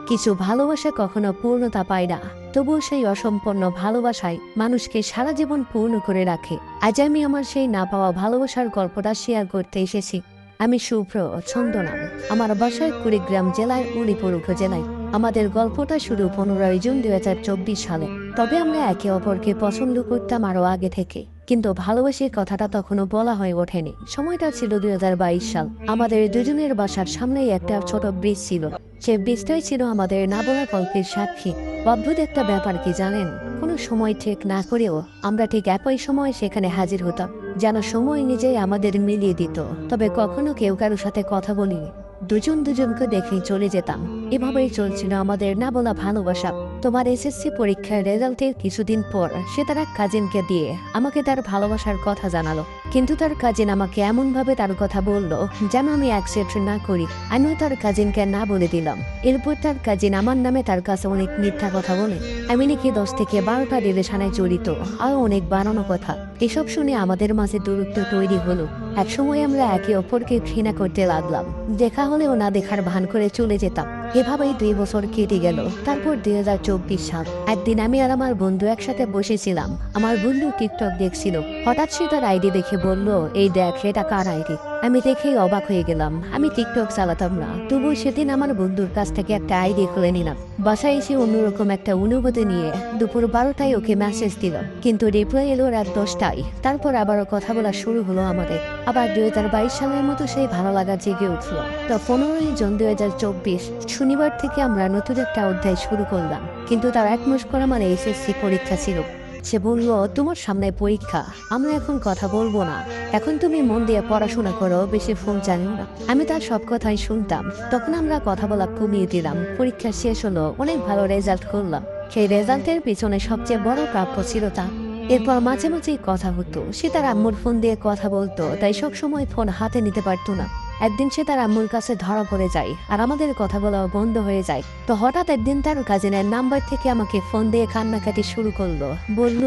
কিছু ভালোবাসা কখনো পূর্ণতা পায় না, তবুও সেই অসম্পূর্ণ ভালোবাসায় মানুষকে সারা জীবন পূর্ণ করে রাখে। আজ আমি আমার সেই না পাওয়া ভালোবাসার গল্পটা শেয়ার করতে এসেছি। আমি শুভ্র ছন্দনাম। আমার বাসায় কুড়িগ্রাম জেলার উলিপুর উপজেলায়। আমাদের গল্পটা শুরু 15 জুন 2024 সালে। তবে আমরা একে অপরকে পছন্দ করতাম আরো আগে থেকে, কিন্তু ভালোবাসার কথাটা তখনও বলা হয়ে ওঠেনি। সময়টা ছিল 2022 সাল। আমাদের দুজনের বাসার সামনেই একটা ছোট ব্রিজ ছিল। সে ব্রিজটাই ছিল আমাদের না বলা গল্পের সাক্ষী। অদ্ভুত একটা ব্যাপার কি জানেন, কোনো সময় ঠিক না করেও আমরা ঠিক একই সময় সেখানে হাজির হতাম, যেন সময় নিজেই আমাদের মিলিয়ে দিত। তবে কখনো কেউ কারোর সাথে কথা বলিনি, দুজনকে দেখেই চলে যেতাম। এভাবেই চলছিল আমাদের না বলা ভালোবাসা। তোমার এসএসসি পরীক্ষার রেজাল্টের কিছুদিন পর সে তার এক কাজিনকে দিয়ে আমাকে তার ভালোবাসার কথা জানালো। কিন্তু তার কাজিন আমাকে এমন ভাবে তার কথা বললো যেন আমি অ্যাকসেপ্ট না করি। আমিও তার কাজিনকে না বলে দিলাম। এরপর তার কাজিন আমার নামে তার কাছে অনেক মিথ্যা কথা বলে। আমি নাকি 10 থেকে 12টা রিলেশনে জড়িত, আরো অনেক বানানো কথা। এসব শুনে আমাদের মাঝে দূরত্ব তৈরি হলো। একসময় আমরা একে অপরকে ঘৃণা করতে লাগলাম। দেখা হলেও না দেখার ভান করে চলে যেতাম। এভাবেই 2 বছর কেটে গেল। তারপর 2024 সাল। একদিন আমি আর আমার বন্ধু একসাথে বসেছিলাম। আমার বন্ধু টিকটক দেখছিল। হঠাৎ সে তার আইডি দেখে বলল, এই দেখ, এটা কার আইডি? আমি দেখেই অবাক হয়ে গেলাম। আমি টিকটক চালাতাম না, তবু সেদিন আমার বন্ধুর কাছ থেকে একটা আইডি খুলে নিলাম। বাসায় এসে অন্যরকম একটা অনুভূতি নিয়ে দুপুর 12টায় ওকে মেসেজ দিল, কিন্তু রিপ্লাই এলো রাত 10টায়। তারপর আবারও কথা বলা শুরু হলো আমাদের। আবার 2022 সালের মতো সেই ভালো লাগা জেগে উঠলো। তো 15 জুন 2024 শনিবার থেকে আমরা নতুন একটা অধ্যায় শুরু করলাম। কিন্তু তার 1 মাস পর আমার এসএসসি পরীক্ষা ছিল। সে বলল, তোমার সামনে পরীক্ষা, আমরা এখন কথা বলবো না। এখন তুমি মন দিয়ে পড়াশোনা করো, বেশি ফোন চালিও না। আমি তার সব কথাই শুনতাম। তখন আমরা কথা বলা কমিয়ে দিলাম। পরীক্ষা শেষ হলো, অনেক ভালো রেজাল্ট করলাম। সেই রেজাল্টের পিছনে সবচেয়ে বড় প্রাপ্য ছিল তা। এরপর মাঝে মাঝেই কথা হতো। সে তার আম্মুর ফোন দিয়ে কথা বলতো, তাই সব সময় ফোন হাতে নিতে পারতো না। একদিন সে তার আম্মুর কাছে ধরা পড়ে যায়, আর আমাদের কথা বলা বন্ধ হয়ে যায়। তো হঠাৎ একদিন তার কাজিনের নাম্বার থেকে আমাকে ফোন দিয়ে কান্নাকাটি শুরু করলো। বলল,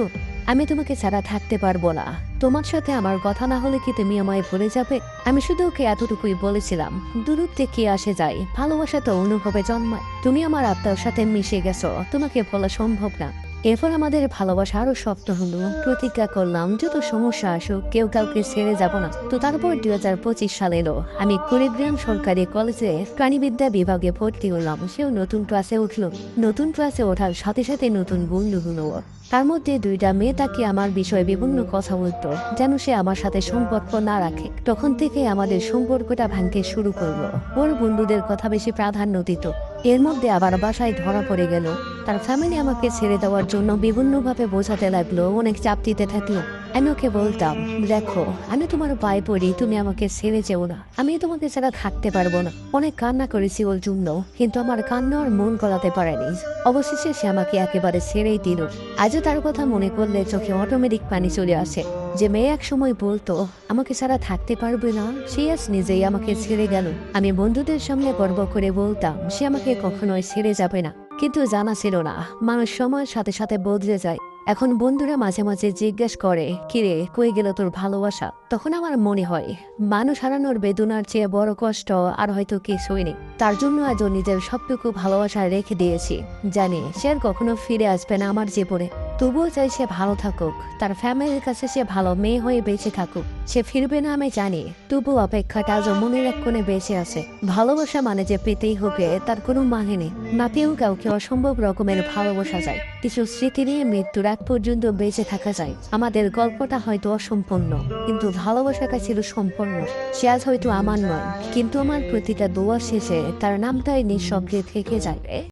আমি তোমাকে ছাড়া থাকতে পারবো না। তোমার সাথে আমার কথা না হলে কি তুমি আমায় ভুলে যাবে? আমি শুধু ওকে এতটুকুই বলেছিলাম, দূরত্বে কি আসে যায়, ভালোবাসা তো অনুভবে জন্মায়। তুমি আমার আত্মার সাথে মিশে গেছো, তোমাকে বলা সম্ভব না। এরপর আমাদের ভালোবাসা আরো শক্ত হলো। প্রতিজ্ঞা করলাম, যত সমস্যা আসুক কেউ কাউকে ছেড়ে যাব না। তো তারপর 2025 সাল এলো। আমি কুড়িগ্রাম সরকারি কলেজে প্রাণীবিদ্যা বিভাগে ভর্তি হলাম। সেও নতুন ক্লাসে উঠলো। নতুন ক্লাসে ওঠার সাথে সাথে নতুন বন্ধু হলো। তার মধ্যে 2টা মেয়ে তাকে আমার বিষয়ে বিভিন্ন কথা বলতো, যেন সে আমার সাথে সম্পর্ক না রাখে। তখন থেকে আমাদের সম্পর্কটা ভাঙতে শুরু করলো। ওর বন্ধুদের কথা বেশি প্রাধান্য দিত। এর মধ্যে আবার বাসায় ধরা পড়ে গেল। তার ফ্যামিলি আমাকে ছেড়ে দেওয়ার জন্য বিভিন্নভাবে বোঝাতে লাগলো, অনেক চাপ দিতে থাকলো। আমি ওকে বলতাম, দেখো, আমি তোমার পায়ে পড়ি, তুমি আমাকে ছেড়ে যেও না। আমি তোমাকে ছাড়া থাকতে পারবো না। অনেক কান্না করেছি ওর জন্য, কিন্তু আমার কান্না আর মন গলাতে পারেনি। অবশেষে সে আমাকে একেবারে ছেড়েই দিল। আজও তার কথা মনে করলে চোখে অটোমেটিক পানি চলে আসে। যে মেয়ে এক সময় বলতো আমাকে ছাড়া থাকতে পারবে না, সে আজ নিজেই আমাকে ছেড়ে গেল। আমি বন্ধুদের সামনে গর্ব করে বলতাম, সে আমাকে কখনোই ছেড়ে যাবে না। কিন্তু জানা ছিল না, মানুষ সময়ের সাথে সাথে বদলে যায়। এখন বন্ধুরা মাঝে মাঝে জিজ্ঞেস করে, কিরে, কই গেল তোর ভালোবাসা? তখন আমার মনে হয়, মানুষ হারানোর বেদনার চেয়ে বড় কষ্ট আর হয়তো কিছুই নেই। তার জন্য আজও নিজের সবটুকু ভালোবাসা রেখে দিয়েছি। জানি সে আর কখনো ফিরে আসবে না আমার জীবনে। তবুও চাই সে ভালো থাকুক, তার ফ্যামিলির কাছে সে ভালো মেয়ে হয়ে বেঁচে থাকুক। সে ফিরবে না আমি জানি, তবু অপেক্ষাটা আজও মনের এক কোণে বেঁচে আছে। ভালোবাসা মানে যে পেতেই হবে তার কোনো মানে নেই। না পেয়েও কাউকে অসম্ভব রকমের ভালোবাসা যায়। কিছু স্মৃতি নিয়ে মৃত্যুর আগ পর্যন্ত বেঁচে থাকা যায়। আমাদের গল্পটা হয়তো অসম্পূর্ণ, কিন্তু ভালোবাসাটা ছিল সম্পূর্ণ। সে আজ হয়তো আমার নয়, কিন্তু আমার প্রতিটা দোয়া শেষে তার নামটাই নিঃশব্দে থেকে যায়।